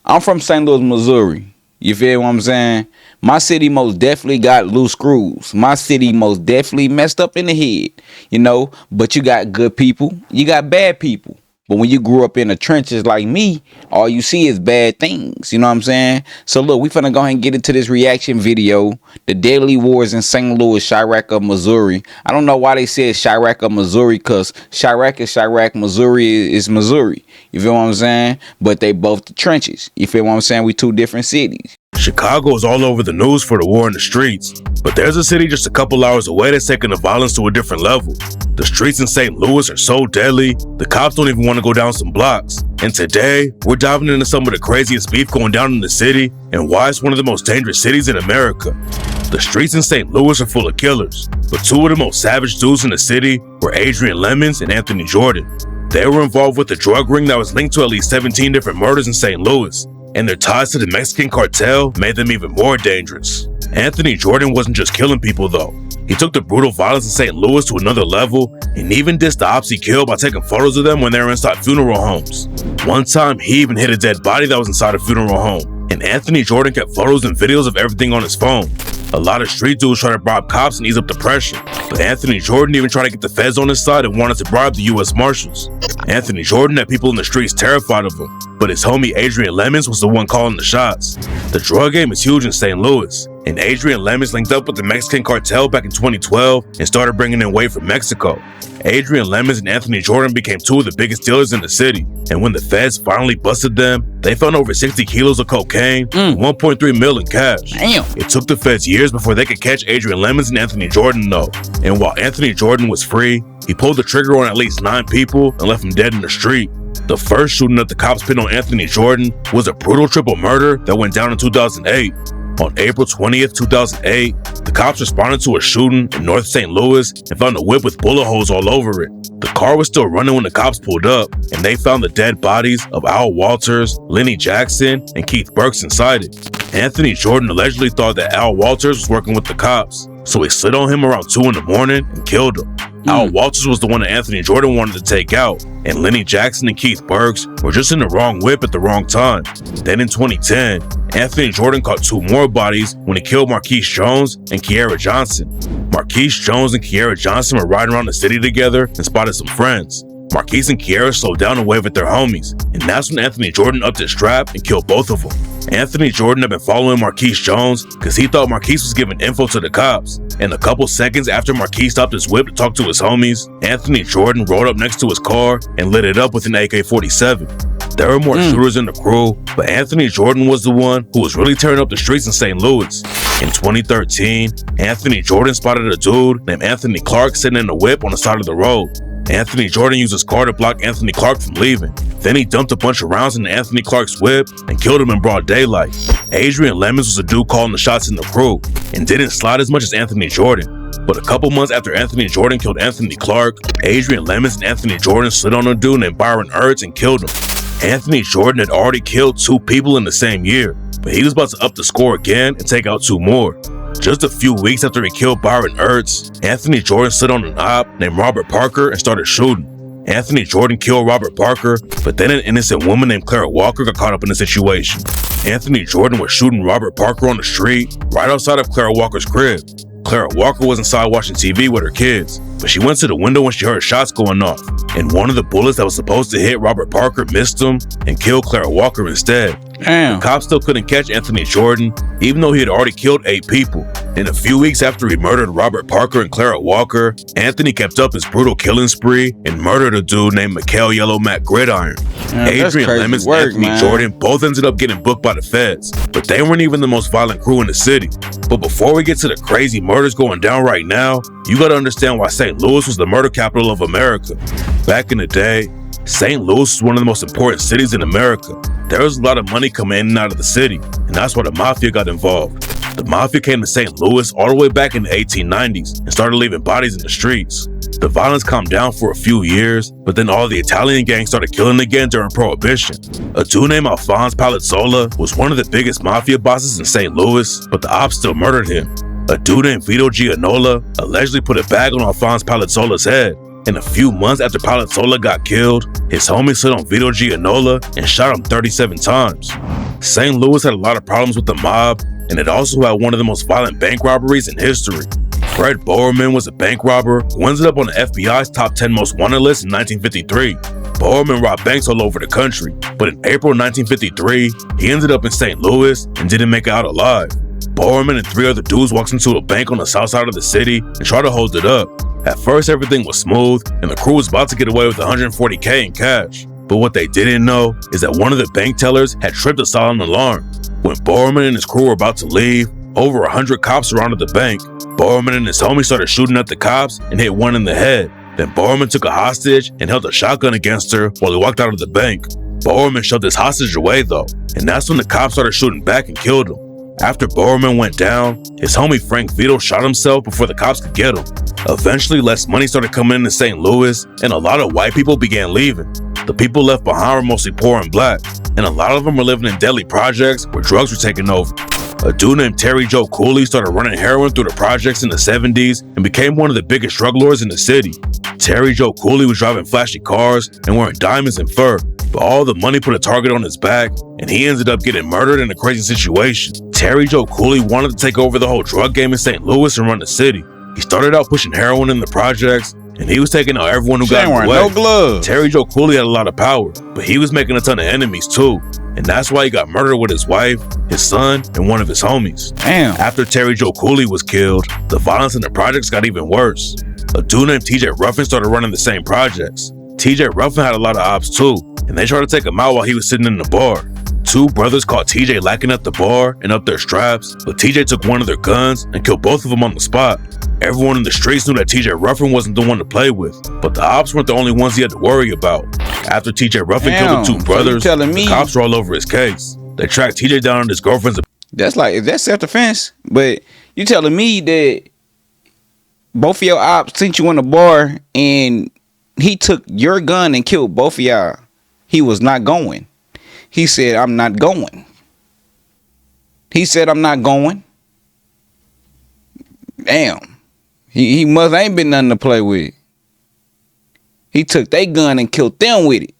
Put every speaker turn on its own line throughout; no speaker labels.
I'm from St. Louis, Missouri. You feel what I'm saying? My city most definitely got loose screws. My city most definitely messed up in the head, but you got good people, you got bad people. But when you grew up in the trenches like me, all you see is bad things. You know what I'm saying? So look, we finna go ahead and get into this reaction video. The deadly wars in St. Louis, Chirac of Missouri. I don't know why they said Chirac of Missouri, because Chirac is Chirac, Missouri is Missouri. You feel what I'm saying? But they both the trenches. You feel what I'm saying? We two different cities.
Chicago is all over the news for the war in the streets, but there's a city just a couple hours away that's taking the violence to a different level. The streets in St. Louis are so deadly, the cops don't even want to go down some blocks. And today, we're diving into some of the craziest beef going down in the city and why it's one of the most dangerous cities in America. The streets in St. Louis are full of killers, but two of the most savage dudes in the city were Adrian Lemons and Anthony Jordan. They were involved with a drug ring that was linked to at least 17 different murders in St. Louis. And their ties to the Mexican cartel made them even more dangerous. Anthony Jordan wasn't just killing people though. He took the brutal violence in St. Louis to another level and even dissed the ops he killed by taking photos of them when they were inside funeral homes. One time, he even hid a dead body that was inside a funeral home, and Anthony Jordan kept photos and videos of everything on his phone. A lot of street dudes try to bribe cops and ease up the pressure, but Anthony Jordan even tried to get the feds on his side and wanted to bribe the U.S. Marshals. Anthony Jordan had people in the streets terrified of him, but his homie Adrian Lemons was the one calling the shots. The drug game is huge in St. Louis, and Adrian Lemons linked up with the Mexican cartel back in 2012 and started bringing in weight from Mexico. Adrian Lemons and Anthony Jordan became two of the biggest dealers in the city, and when the feds finally busted them, they found over 60 kilos of cocaine and 1.3 mil in cash.
Damn.
It took the feds years before they could catch Adrian Lemons and Anthony Jordan though, and while Anthony Jordan was free, he pulled the trigger on at least 9 people and left them dead in the street. The first shooting that the cops pinned on Anthony Jordan was a brutal triple murder that went down in 2008. On April 20th, 2008, the cops responded to a shooting in North St. Louis and found a whip with bullet holes all over it. The car was still running when the cops pulled up, and they found the dead bodies of Al Walters, Lenny Jackson, and Keith Burks inside it. Anthony Jordan allegedly thought that Al Walters was working with the cops, so he slid on him around 2 in the morning and killed him. Al Walters was the one that Anthony Jordan wanted to take out, and Lenny Jackson and Keith Burks were just in the wrong whip at the wrong time. Then in 2010, Anthony Jordan caught 2 more bodies when he killed Marquise Jones and Kiara Johnson. Marquise Jones and Kiara Johnson were riding around the city together and spotted some friends. Marquise and Kiara slowed down and waved at their homies, and that's when Anthony Jordan upped his strap and killed both of them. Anthony Jordan had been following Marquise Jones because he thought Marquise was giving info to the cops, and a couple seconds after Marquise stopped his whip to talk to his homies, Anthony Jordan rolled up next to his car and lit it up with an AK-47. There were more shooters in the crew, but Anthony Jordan was the one who was really tearing up the streets in St. Louis. In 2013, Anthony Jordan spotted a dude named Anthony Clark sitting in a whip on the side of the road. Anthony Jordan used his car to block Anthony Clark from leaving. Then he dumped a bunch of rounds into Anthony Clark's whip and killed him in broad daylight. Adrian Lemons was a dude calling the shots in the crew and didn't slide as much as Anthony Jordan. But a couple months after Anthony Jordan killed Anthony Clark, Adrian Lemons and Anthony Jordan slid on a dude named Byron Ertz and killed him. Anthony Jordan had already killed 2 people in the same year, but he was about to up the score again and take out 2 more. Just a few weeks after he killed Byron Ertz, Anthony Jordan slid on an op named Robert Parker and started shooting. Anthony Jordan killed Robert Parker, but then an innocent woman named Clara Walker got caught up in the situation. Anthony Jordan was shooting Robert Parker on the street right outside of Clara Walker's crib. Clara Walker was inside watching TV with her kids, but she went to the window when she heard shots going off, and one of the bullets that was supposed to hit Robert Parker missed him and killed Clara Walker instead.
Damn.
The cops still couldn't catch Anthony Jordan, even though he had already killed 8 people. And a few weeks after he murdered Robert Parker and Clara Walker, Anthony kept up his brutal killing spree and murdered a dude named Mikhail Yellow Mac Gridiron. Adrian Lemons and Anthony Jordan both ended up getting booked by the feds, but they weren't even the most violent crew in the city. But before we get to the crazy murders going down right now, you gotta understand why St. Louis was the murder capital of America. Back in the day, St. Louis was one of the most important cities in America. There was a lot of money coming in and out of the city, and that's why the mafia got involved. The mafia came to St. Louis all the way back in the 1890s and started leaving bodies in the streets. The violence calmed down for a few years, but then all the Italian gangs started killing again during Prohibition. A dude named Alphonse Palazzola was one of the biggest mafia bosses in St. Louis, but the ops still murdered him. A dude named Vito Gianola allegedly put a bag on Alphonse Palazzola's head, and a few months after Palazzola got killed, his homie slid on Vito Gianola and shot him 37 times. St. Louis had a lot of problems with the mob, and it also had one of the most violent bank robberies in history. Fred Bowerman was a bank robber who ended up on the FBI's top 10 most wanted list in 1953. Bowerman robbed banks all over the country, but in April 1953, he ended up in St. Louis and didn't make it out alive. Bowerman and 3 other dudes walked into a bank on the south side of the city and tried to hold it up. At first, everything was smooth, and the crew was about to get away with $140K in cash. But what they didn't know is that one of the bank tellers had tripped a silent alarm. When Bowerman and his crew were about to leave, over 100 cops surrounded the bank. Bowerman and his homies started shooting at the cops and hit one in the head. Then Bowerman took a hostage and held a shotgun against her while he walked out of the bank. Bowerman shoved his hostage away though, and that's when the cops started shooting back and killed him. After Bowerman went down, his homie Frank Vito shot himself before the cops could get him. Eventually, less money started coming into St. Louis, and a lot of white people began leaving. The people left behind were mostly poor and black, and a lot of them were living in deadly projects where drugs were taking over. A dude named Terry Joe Cooley started running heroin through the projects in the 70s and became one of the biggest drug lords in the city. Terry Joe Cooley was driving flashy cars and wearing diamonds and fur, but all the money put a target on his back, and he ended up getting murdered in a crazy situation. Terry Joe Cooley wanted to take over the whole drug game in St. Louis and run the city. He started out pushing heroin in the projects, and he was taking out everyone who got in the way.
No gloves.
Terry Joe Cooley had a lot of power, but he was making a ton of enemies too, and that's why he got murdered with his wife, his son, and one of his homies.
Damn.
After Terry Joe Cooley was killed, the violence in the projects got even worse. A dude named TJ Ruffin started running the same projects. TJ Ruffin had a lot of ops too, and they tried to take him out while he was sitting in the bar. 2 brothers caught TJ lacking at the bar and up their straps, but TJ took one of their guns and killed both of them on the spot. Everyone in the streets knew that TJ Ruffin wasn't the one to play with, but the ops weren't the only ones he had to worry about. After TJ Ruffin killed the 2 brothers, the cops were all over his case. They tracked TJ down on his girlfriend's.
That's self-defense, but you telling me that both of your ops sent you in the bar and he took your gun and killed both of y'all. He was not going. He said, I'm not going. He said, I'm not going. Damn. He must ain't been nothing to play with. He took their gun and killed them with it.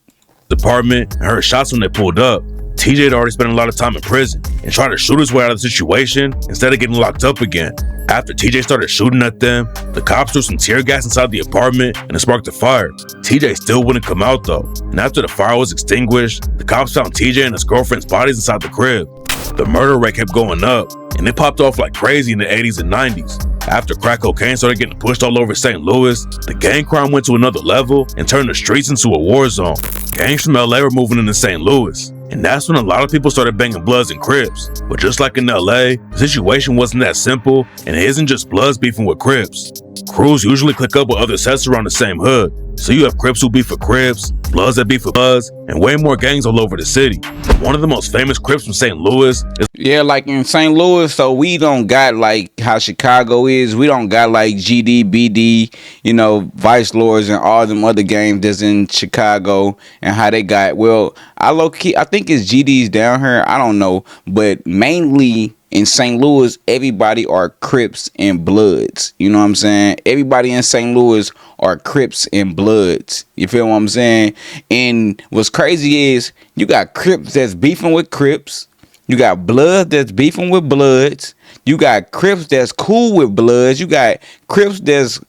Department and heard shots when they pulled up. TJ had already spent a lot of time in prison and tried to shoot his way out of the situation instead of getting locked up again. After TJ started shooting at them, the cops threw some tear gas inside the apartment and it sparked a fire. TJ still wouldn't come out though, and after the fire was extinguished, the cops found TJ and his girlfriend's bodies inside the crib. The murder rate kept going up, and it popped off like crazy in the 80s and 90s. After crack cocaine started getting pushed all over St. Louis, the gang crime went to another level and turned the streets into a war zone. Gangs from LA were moving into St. Louis, and that's when a lot of people started banging Bloods and Crips. But just like in LA, the situation wasn't that simple, and it isn't just Bloods beefing with Crips. Crews usually click up with other sets around the same hood, so you have Crips who beef for Crips, Bloods that beef for Bloods, and way more gangs all over the city. One of the most famous Crips from St. Louis is
like in St. Louis, so we don't got like how Chicago is. We don't got like GD, BD, Vice Lords and all them other gangs that's in Chicago and how they got, I think it's GD's down here. I don't know, but mainly in St. Louis, everybody are Crips and Bloods. You know what I'm saying? Everybody in St. Louis are Crips and Bloods. You feel what I'm saying? And what's crazy is you got Crips that's beefing with Crips. You got Bloods that's beefing with Bloods. You got Crips that's cool with Bloods. You got Crips that's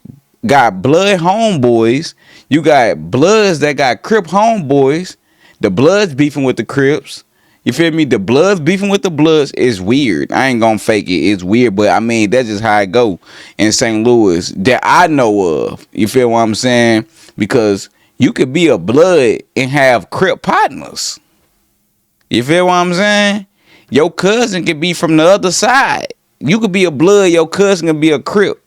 got Blood homeboys. You got Bloods that got Crip homeboys. The Bloods beefing with the Crips. You feel me? The Bloods beefing with the Bloods is weird. I ain't gonna fake it. It's weird, but I mean, that's just how it go in St. Louis that I know of. You feel what I'm saying? Because you could be a Blood and have Crip partners. You feel what I'm saying? Your cousin could be from the other side. You could be a Blood, your cousin could be a Crip,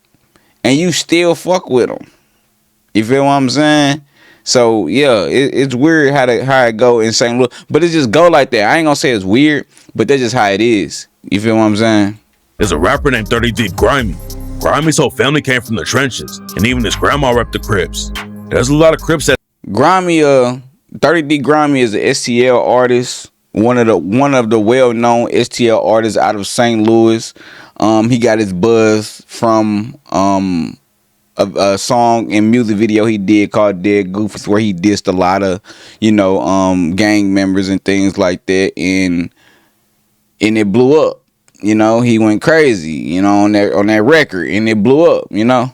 and you still fuck with them. You feel what I'm saying? So yeah, it's weird how it go in St. Louis, but it just go like that. I ain't gonna say it's weird, but that's just how it is. You feel what I'm saying?
There's a rapper named 30 Deep Grimy. Grimy's whole family came from the trenches, and even his grandma repped the Crips. There's a lot of Crips that
Grimy, 30 Deep Grimy is an STL artist, one of the well-known STL artists out of St. Louis. He got his buzz from a song and music video he did called Dead Goofies, where he dissed a lot of gang members and things like that. And and it blew up. You know, he went crazy, you know, on that record, and it blew up, you know.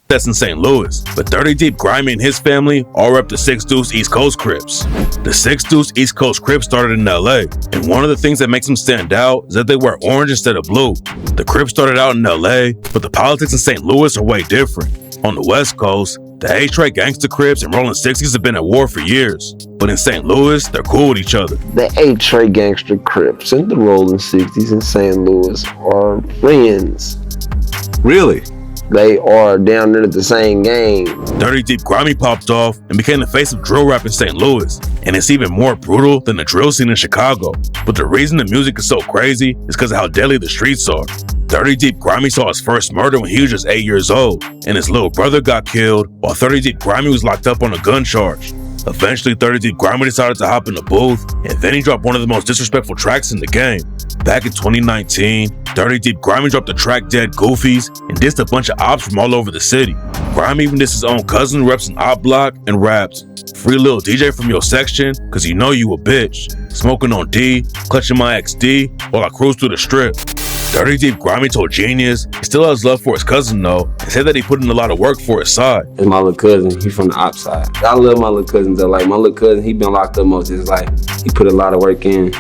That's in St. Louis, but 30 Deep, Grimy, and his family all rep the 6 Deuce East Coast Crips. The 6 Deuce East Coast Crips started in LA, and one of the things that makes them stand out is that they wear orange instead of blue. The Crips started out in LA, but the politics in St. Louis are way different. On the West Coast, the H-Track Gangsta Crips and Rolling 60s have been at war for years, but in St. Louis, they're cool with each other.
The H-Track Gangster Crips and the Rolling 60s in St. Louis are friends.
Really?
They are down there at the same game.
30 Deep, Grimy popped off and became the face of drill rap in St. Louis, and it's even more brutal than the drill scene in Chicago. But the reason the music is so crazy is because of how deadly the streets are. 30 Deep, Grimy saw his first murder when he was just 8 years old, and his little brother got killed while 30 Deep, Grimy was locked up on a gun charge. Eventually, 30 Deep, Grimy decided to hop in the booth, and then he dropped one of the most disrespectful tracks in the game. Back in 2019, 30 Deep, Grimy dropped the track Dead Goofies and dissed a bunch of ops from all over the city. Grimy even dissed his own cousin who reps an op block and rapped, "Free Lil DJ from your section, cause you know you a bitch. Smoking on D, clutching my XD while I cruise through the strip." 30 Deep, Grimy told Genius he still has love for his cousin though, and said that he put in a lot of work for his side.
And my little cousin, he from the op side. I love my little cousins though. Like my little cousin, he been locked up most of his life. He put a lot of work in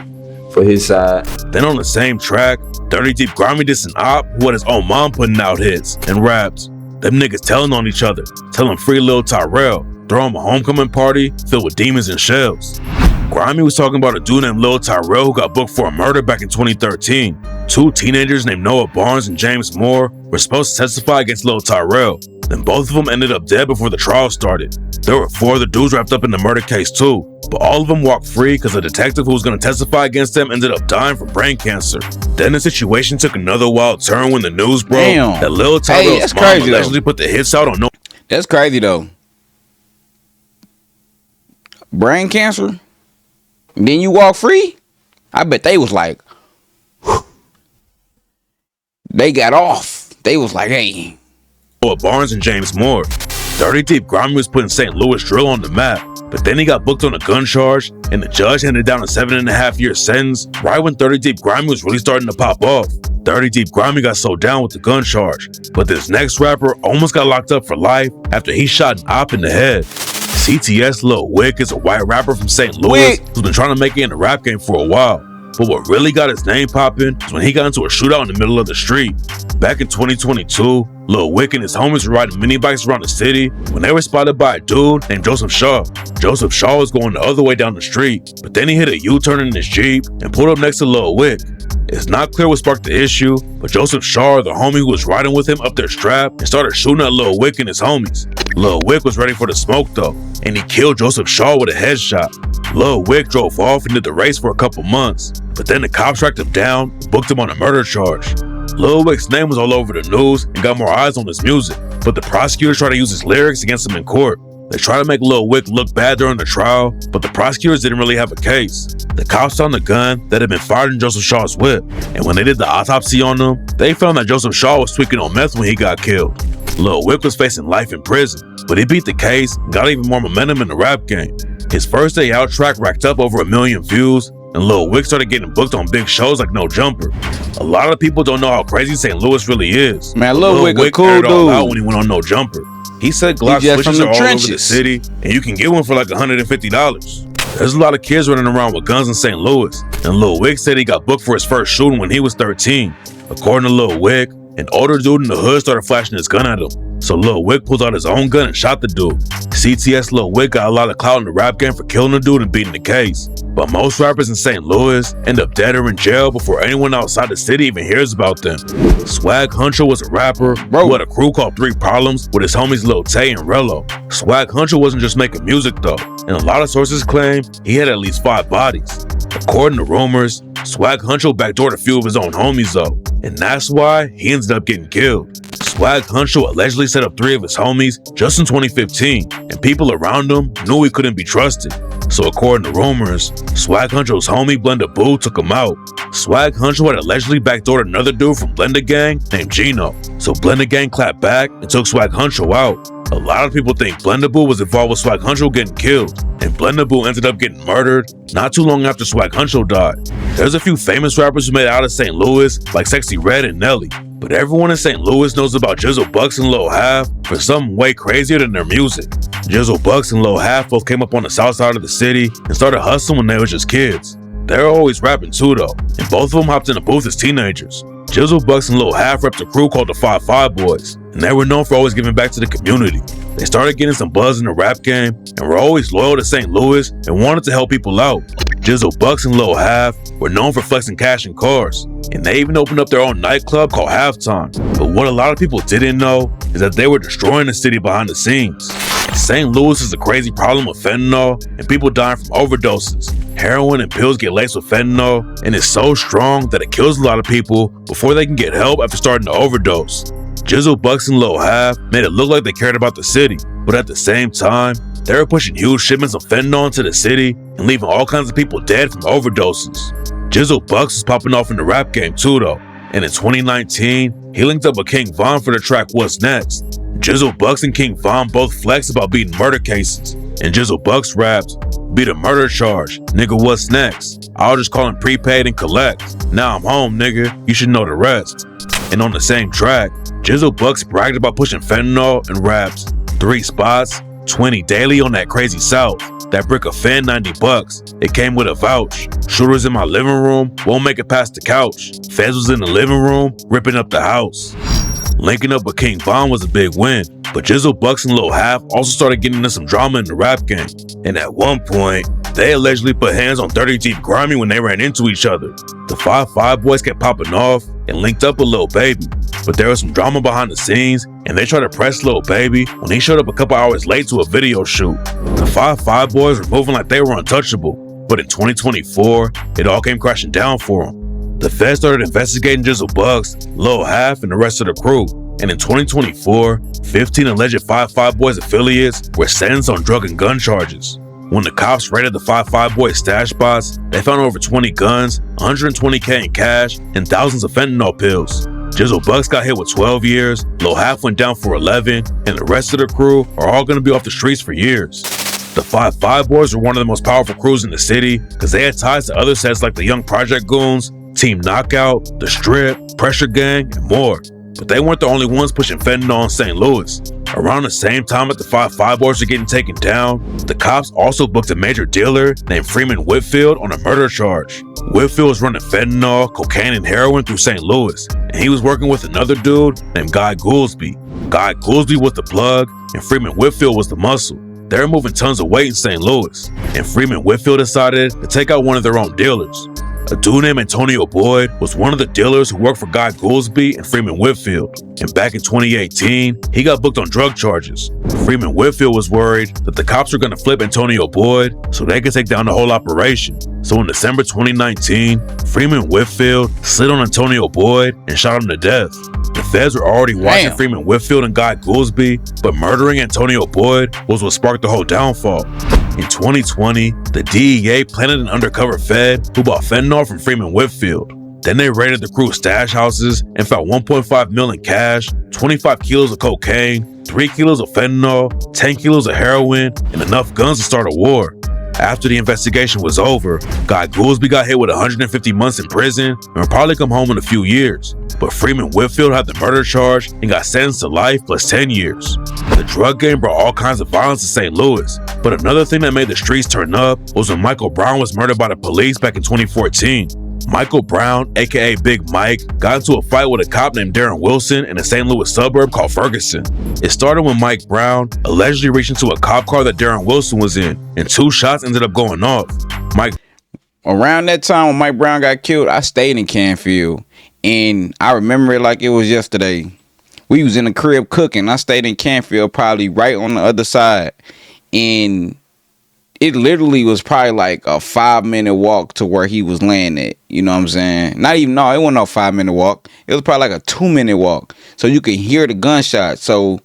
for his side.
Then on the same track, 30 Deep, Grimy dissed an op who had his own mom putting out hits and raps. Them niggas telling on each other, telling free Lil Tyrell, throw him a homecoming party filled with demons and shells. Grimy was talking about a dude named Lil Tyrell who got booked for a murder back in 2013. 2 teenagers named Noah Barnes and James Moore were supposed to testify against Lil Tyrell. Then both of them ended up dead before the trial started. There were 4 other dudes wrapped up in the murder case too, but all of them walked free because the detective who was going to testify against them ended up dying from brain cancer. Then the situation took another wild turn when the news broke that Lil Tyrell's mom allegedly put the hits out on no.
That's crazy though. Brain cancer? Then you walk free? I bet they was like, they got off. They was like, hey.
Barnes and James Moore. 30 Deep, Grimy was putting St. Louis drill on the map, but then he got booked on a gun charge, and the judge handed down a 7.5-year sentence right when 30 Deep, Grimy was really starting to pop off. 30 Deep, Grimy got so down with the gun charge, but this next rapper almost got locked up for life after he shot an op in the head. CTS Lil Wick is a white rapper from St. Louis who's been trying to make it in the rap game for a while. But what really got his name popping was when he got into a shootout in the middle of the street. Back in 2022, Lil Wick and his homies were riding mini bikes around the city when they were spotted by a dude named Joseph Shaw. Joseph Shaw was going the other way down the street, but then he hit a U-turn in his Jeep and pulled up next to Lil Wick. It's not clear what sparked the issue, but Joseph Shaw, the homie who was riding with him, up their strap and started shooting at Lil Wick and his homies. Lil Wick was ready for the smoke though, and he killed Joseph Shaw with a headshot. Lil Wick drove off and did the race for a couple months, but then the cops tracked him down and booked him on a murder charge. Lil Wick's name was all over the news and got more eyes on his music, but the prosecutors tried to use his lyrics against him in court. They tried to make Lil Wick look bad during the trial, but the prosecutors didn't really have a case. The cops found the gun that had been fired in Joseph Shaw's whip, and when they did the autopsy on him, they found that Joseph Shaw was tweaking on meth when he got killed. Lil Wick was facing life in prison, but he beat the case and got even more momentum in the rap game. His first day out track racked up over 1 million views, and Lil Wick started getting booked on big shows like No Jumper. A lot of people don't know how crazy St. Louis really is.
Man, Lil Wick a cool
aired all
dude.
out when he went on No Jumper. He said Glock switches are all over the city, and you can get one for like $150. There's a lot of kids running around with guns in St. Louis, and Lil Wick said he got booked for his first shooting when he was 13. According to Lil Wick, an older dude in the hood started flashing his gun at him, so Lil Wick pulled out his own gun and shot the dude. CTS Lil Wick got a lot of clout in the rap game for killing the dude and beating the case, but most rappers in St. Louis end up dead or in jail before anyone outside the city even hears about them. Swag Huncho was a rapper who had a crew called 3 Problems with his homies Lil Tay and Rello. Swag Huncho wasn't just making music though, and a lot of sources claim he had at least 5 bodies. According to rumors, Swag Huncho backdoored a few of his own homies though, and that's why he ended up getting killed. Swag Huncho allegedly set up 3 of his homies just in 2015, and people around him knew he couldn't be trusted. So according to rumors, Swag Huncho's homie Blenda Boo took him out. Swag Huncho had allegedly backdoored another dude from Blenda Gang named Gino, so Blenda Gang clapped back and took Swag Huncho out. A lot of people think Blendable was involved with Swag Huncho getting killed, and Blendable ended up getting murdered not too long after Swag Huncho died. There's a few famous rappers who made it out of St. Louis, like Sexy Red and Nelly, but everyone in St. Louis knows about Jizzle Bucks and Lil Half for something way crazier than their music. Jizzle Bucks and Lil Half both came up on the south side of the city and started hustling when they were just kids. They were always rapping too though, and both of them hopped in the booth as teenagers. Jizzle Bucks and Lil Half repped a crew called the 5-5 Boys, and they were known for always giving back to the community. They started getting some buzz in the rap game and were always loyal to St. Louis and wanted to help people out. Jizzle Bucks and Lil Half were known for flexing cash and cars, and they even opened up their own nightclub called Halftime. But what a lot of people didn't know is that they were destroying the city behind the scenes. St. Louis is a crazy problem with fentanyl and people dying from overdoses. Heroin and pills get laced with fentanyl, and it's so strong that it kills a lot of people before they can get help after starting to overdose. Jizzle Bucks and Lil Half made it look like they cared about the city, but at the same time, they were pushing huge shipments of fentanyl into the city and leaving all kinds of people dead from overdoses. Jizzle Bucks was popping off in the rap game too though, and in 2019, he linked up with King Von for the track What's Next. Jizzle Bucks and King Von both flexed about beating murder cases, and Jizzle Bucks raps, "Beat a murder charge, nigga what's next? I'll just call him prepaid and collect. Now I'm home, nigga, you should know the rest." And on the same track, Jizzle Bucks bragged about pushing fentanyl and raps, 3 spots, 20 daily on that crazy south. That brick of Fen, 90 bucks. It came with a vouch. Shooters in my living room, won't make it past the couch. Fez was in the living room, ripping up the house. Linking up with King Von was a big win, but Jizzle Bucks and Lil Half also started getting into some drama in the rap game. And at one point, they allegedly put hands on 30 Deep Grimy when they ran into each other. The 5-5 Boys kept popping off and linked up with Lil Baby, but there was some drama behind the scenes and they tried to press Lil Baby when he showed up a couple hours late to a video shoot. The 5-5 Boys were moving like they were untouchable, but in 2024, it all came crashing down for them. The feds started investigating Jizzle Bucks, Lil Half, and the rest of the crew. And in 2024, 15 alleged 5-5 Boys affiliates were sentenced on drug and gun charges. When the cops raided the 5-5 Boys stash spots, they found over 20 guns, 120K in cash, and thousands of fentanyl pills. Jizzle Bucks got hit with 12 years, Lil Half went down for 11, and the rest of the crew are all going to be off the streets for years. The 5-5 Boys were one of the most powerful crews in the city because they had ties to other sets like the Young Project Goons, Team Knockout, The Strip, Pressure Gang, and more. But they weren't the only ones pushing fentanyl in St. Louis. Around the same time that the 5-5 Boys were getting taken down, the cops also booked a major dealer named Freeman Whitfield on a murder charge. Whitfield was running fentanyl, cocaine, and heroin through St. Louis, and he was working with another dude named Guy Goolsby. Guy Goolsby was the plug, and Freeman Whitfield was the muscle. They were moving tons of weight in St. Louis, and Freeman Whitfield decided to take out one of their own dealers. A dude named Antonio Boyd was one of the dealers who worked for Guy Goolsby and Freeman Whitfield, and back in 2018, he got booked on drug charges. Freeman Whitfield was worried that the cops were going to flip Antonio Boyd so they could take down the whole operation. So in December 2019, Freeman Whitfield slid on Antonio Boyd and shot him to death. The feds were already watching Freeman Whitfield and Guy Goolsby, but murdering Antonio Boyd was what sparked the whole downfall. In 2020, the DEA planted an undercover fed who bought fentanyl from Freeman Whitfield. Then they raided the crew's stash houses and found 1.5 million in cash, 25 kilos of cocaine, 3 kilos of fentanyl, 10 kilos of heroin, and enough guns to start a war. After the investigation was over, Guy Goolsby got hit with 150 months in prison and will probably come home in a few years. But Freeman Whitfield had the murder charge and got sentenced to life plus 10 years. The drug game brought all kinds of violence to St. Louis, but another thing that made the streets turn up was when Michael Brown was murdered by the police back in 2014. Michael Brown, aka Big Mike, got into a fight with a cop named Darren Wilson in a St. Louis suburb called Ferguson. It started when Mike Brown allegedly reached into a cop car that Darren Wilson was in, and 2 shots ended up going off.
Around that time when Mike Brown got killed, I stayed in Canfield, and I remember it like it was yesterday. We was in the crib cooking. I stayed in Canfield, probably right on the other side, and it literally was probably like a 5-minute walk to where he was laying at. You know what I'm saying? It wasn't no 5-minute walk. It was probably like a 2-minute walk. So you could hear the gunshots. So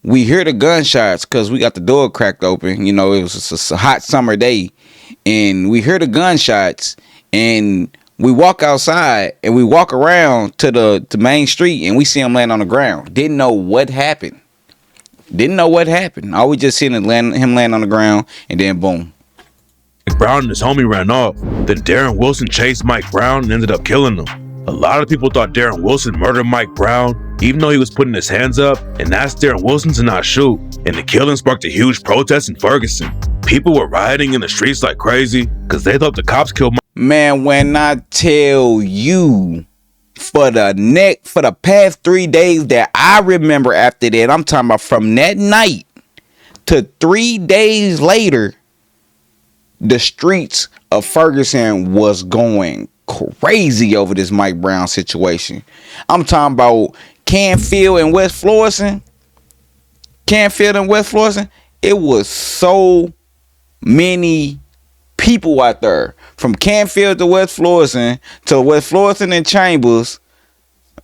we hear the gunshots because we got the door cracked open. You know, it was a hot summer day. And we hear the gunshots and we walk outside and we walk around to the main street and we see him laying on the ground. Didn't know what happened. Didn't know what happened. All we just seen him land on the ground, and then boom.
Mike Brown and his homie ran off. Then Darren Wilson chased Mike Brown and ended up killing him. A lot of people thought Darren Wilson murdered Mike Brown, even though he was putting his hands up and asked Darren Wilson to not shoot. And the killing sparked a huge protest in Ferguson. People were rioting in the streets like crazy because they thought the cops killed Mike.
Man, when I tell you, for the past 3 days that I remember after that, I'm talking about from that night to 3 days later, the streets of Ferguson was going crazy over this Mike Brown situation. I'm talking about Canfield and West Florissant. It was so many people out there. From Canfield to West Florissant and Chambers.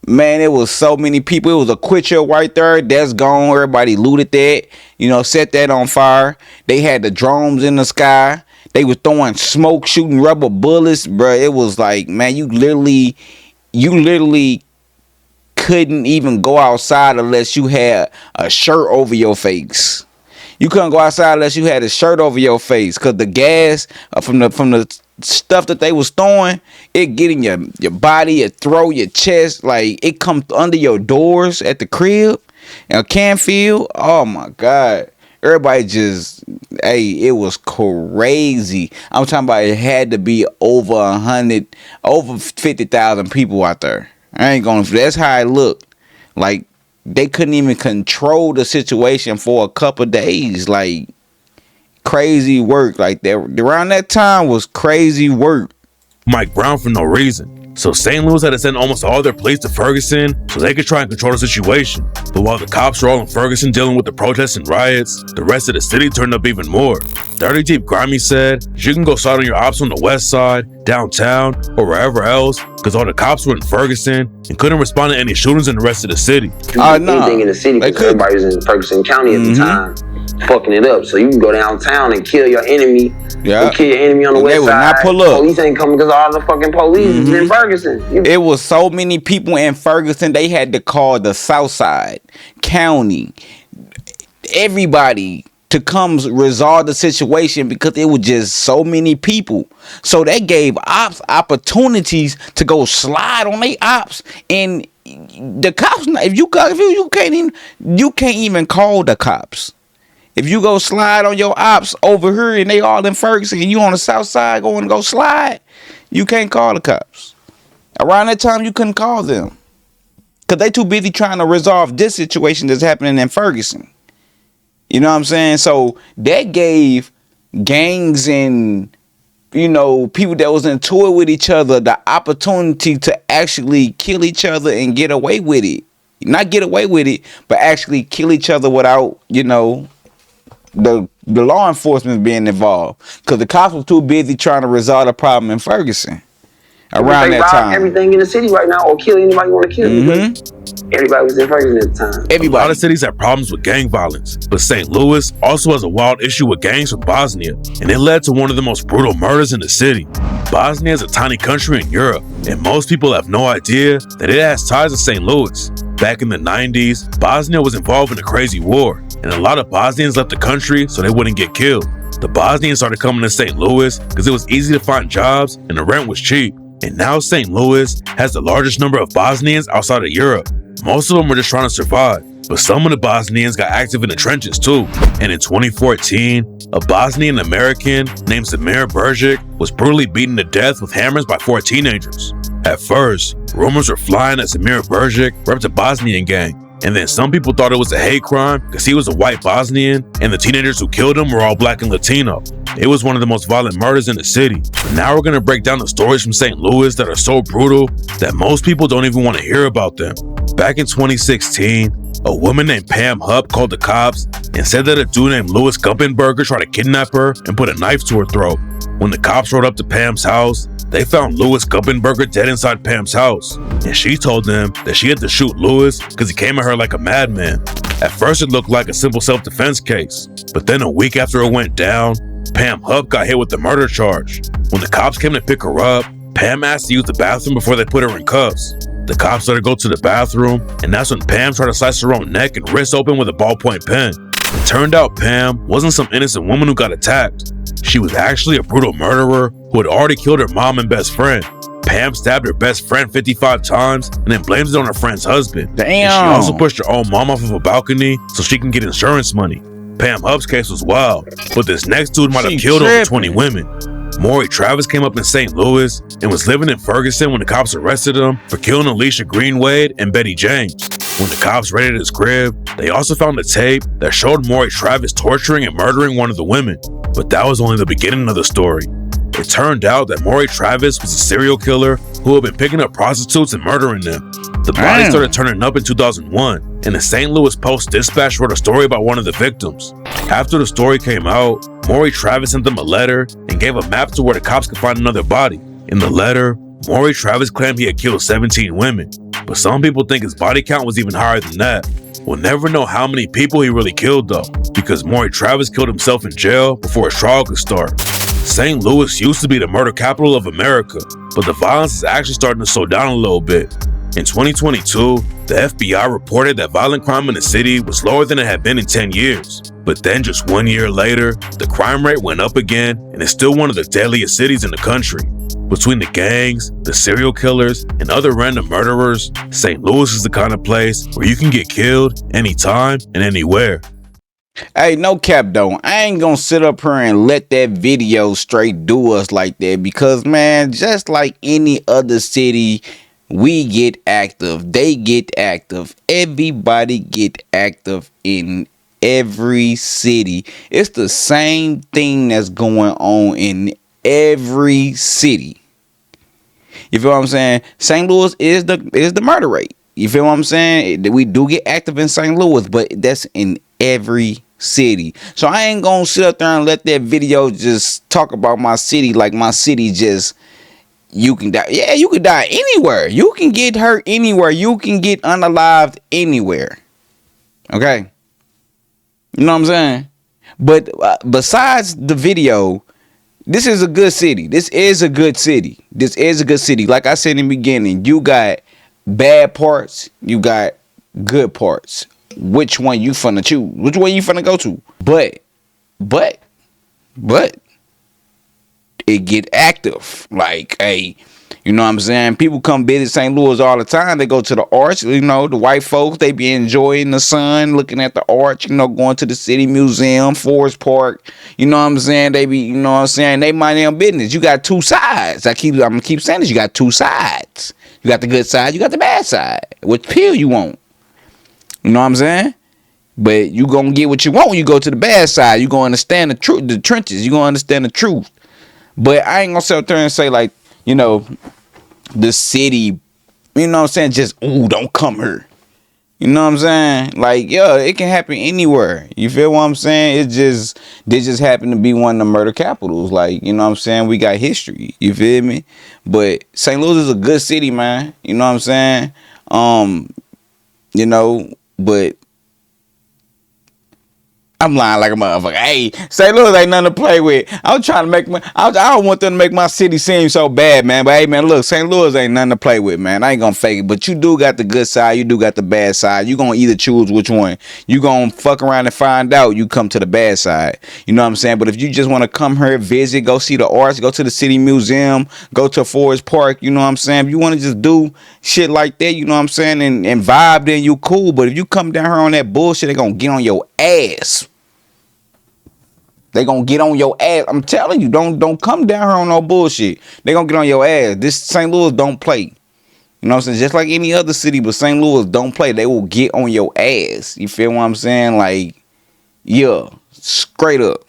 Man, it was so many people. It was a Quitcher right there. That's gone. Everybody looted that. Set that on fire. They had the drones in the sky. They were throwing smoke, shooting rubber bullets, bro. It was like, man, you literally couldn't even go outside unless you had a shirt over your face. You couldn't go outside unless you had a shirt over your face, because the gas from the stuff that they was throwing, it get in your body, your throat, your chest, like it come under your doors at the crib. And Canfield, oh my God. Everybody just, it was crazy. I'm talking about it had to be over 50,000 people out there. That's how it looked. Like, they couldn't even control the situation for a couple days. Like, crazy work. Like, around that time was crazy work.
Mike Brown for no reason. So St. Louis had to send almost all their police to Ferguson so they could try and control the situation. But while the cops were all in Ferguson dealing with the protests and riots, the rest of the city turned up even more. Dirty Deep Grimy said, you can go start on your ops on the west side, downtown, or wherever else, because all the cops were in Ferguson and couldn't respond to any shootings in the rest of the city.
Anything in the city, because everybody was in Ferguson County at the time, fucking it up. So you can go downtown and kill your enemy.
Yeah.
Kill your enemy on the west side.
Not pull up.
Police ain't coming because all the fucking police is in Ferguson.
It was so many people in Ferguson, they had to call the South Side, County, everybody to come resolve the situation because it was just so many people. So they gave ops opportunities to go slide on their ops, and the cops, if you can't even call the cops. If you go slide on your ops over here and they all in Ferguson and you on the south side going to go slide, you can't call the cops. Around that time, you couldn't call them because they too busy trying to resolve this situation that's happening in Ferguson. You know what I'm saying? So that gave gangs and, people that was into it with each other the opportunity to actually kill each other and get away with it. Not get away with it, but actually kill each other without, the law enforcement being involved, because the cops were too busy trying to resolve the problem in Ferguson around that time.
Everything in the city right now, or kill anybody you want to kill. Everybody was in Ferguson at the time.
A lot of cities have problems with gang violence, but St. Louis also has a wild issue with gangs from Bosnia, and it led to one of the most brutal murders in the city. Bosnia is a tiny country in Europe, and most people have no idea that it has ties to St. Louis. Back in the 90s, Bosnia was involved in a crazy war, and a lot of Bosnians left the country so they wouldn't get killed. The Bosnians started coming to St. Louis because it was easy to find jobs and the rent was cheap. And now St. Louis has the largest number of Bosnians outside of Europe. Most of them are just trying to survive, but some of the Bosnians got active in the trenches too. And in 2014, a Bosnian American named Samir Bergic was brutally beaten to death with hammers by 4 teenagers. At first, rumors were flying that Samir Bergic repped a Bosnian gang. And then some people thought it was a hate crime because he was a white Bosnian and the teenagers who killed him were all black and Latino. It was one of the most violent murders in the city. But now we're going to break down the stories from St. Louis that are so brutal that most people don't even want to hear about them. Back in 2016, a woman named Pam Hupp called the cops and said that a dude named Louis Gumpenberger tried to kidnap her and put a knife to her throat. When the cops rode up to Pam's house, they found Louis Gumpenberger dead inside Pam's house, and she told them that she had to shoot Louis because he came at her like a madman. At first it looked like a simple self-defense case, but then a week after it went down, Pam Hupp got hit with the murder charge. When the cops came to pick her up, Pam asked to use the bathroom before they put her in cuffs. The cops let her go to the bathroom, and that's when Pam tried to slice her own neck and wrist open with a ballpoint pen. It turned out Pam wasn't some innocent woman who got attacked. She was actually a brutal murderer who had already killed her mom and best friend. Pam stabbed her best friend 55 times and then blames it on her friend's husband.
Damn.
And she also pushed her own mom off of a balcony so she can get insurance money. Pam Hubb's case was wild, but this next dude might have killed over 20 women. Maury Travis came up in St. Louis and was living in Ferguson when the cops arrested him for killing Alicia Greenwade and Betty James. When the cops raided his crib, they also found a tape that showed Maury Travis torturing and murdering one of the women. But that was only the beginning of the story. It turned out that Maury Travis was a serial killer who had been picking up prostitutes and murdering them. The body started turning up in 2001, and the St. Louis Post-Dispatch wrote a story about one of the victims. After the story came out, Maury Travis sent them a letter and gave a map to where the cops could find another body. In the letter, Maury Travis claimed he had killed 17 women, but some people think his body count was even higher than that. We'll never know how many people he really killed though, because Maury Travis killed himself in jail before his trial could start. St. Louis used to be the murder capital of America, but the violence is actually starting to slow down a little bit. In 2022, the FBI reported that violent crime in the city was lower than it had been in 10 years. But then just 1 year later, the crime rate went up again and is still one of the deadliest cities in the country. Between the gangs, the serial killers, and other random murderers, St. Louis is the kind of place where you can get killed anytime and anywhere.
Hey, no cap though. I ain't gonna sit up here and let that video straight do us like that because, man, just like any other city, we get active. They get active. Everybody get active in every city. It's the same thing that's going on in every city. You feel what I'm saying? St. Louis is the murder rate. You feel what I'm saying? We do get active in St. Louis, but that's in every city. So I ain't gonna sit up there and let that video just talk about my city like my city just, you can die. Yeah, you can die anywhere. You can get hurt anywhere. You can get unalived anywhere. Okay? You know what I'm saying? But besides the video, this is a good city. This is a good city. This is a good city. Like I said in the beginning, you got bad parts. You got good parts. Which one you finna choose? Which one you finna go to? But it get active. Like, hey, you know what I'm saying? People come visit St. Louis all the time. They go to the arch, you know, the white folks, they be enjoying the sun, looking at the arch, you know, going to the city museum, Forest Park, you know what I'm saying? They be, you know what I'm saying? They mind their own business. You got two sides. I'm gonna keep saying this. You got two sides. You got the good side, you got the bad side. Which pill you want? You know what I'm saying? But you gonna get what you want when you go to the bad side. You gonna understand the truth, the trenches. You gonna understand the truth. But I ain't gonna sit up there and say, like, you know, the city, you know what I'm saying, just, ooh, don't come here. You know what I'm saying? Like, yeah, it can happen anywhere. You feel what I'm saying? They just happen to be one of the murder capitals. Like, you know what I'm saying? We got history. You feel me? But St. Louis is a good city, man. You know what I'm saying? You know, but I'm lying like a motherfucker. Hey, St. Louis ain't nothing to play with. I'm trying to make I don't want them to make my city seem so bad, man. But hey, man, look, St. Louis ain't nothing to play with, man. I ain't gonna fake it. But you do got the good side. You do got the bad side. You gonna either choose which one. You gonna fuck around and find out. You come to the bad side. You know what I'm saying? But if you just want to come here, visit, go see the arts, go to the city museum, go to Forest Park, you know what I'm saying? If you want to just do shit like that, you know what I'm saying, and vibe, then you cool. But if you come down here on that bullshit, they gonna get on your ass. They gonna get on your ass. I'm telling you, don't come down here on no bullshit. They gonna get on your ass. This St. Louis don't play. You know what I'm saying? Just like any other city, but St. Louis don't play. They will get on your ass. You feel what I'm saying? Like, yeah, straight up.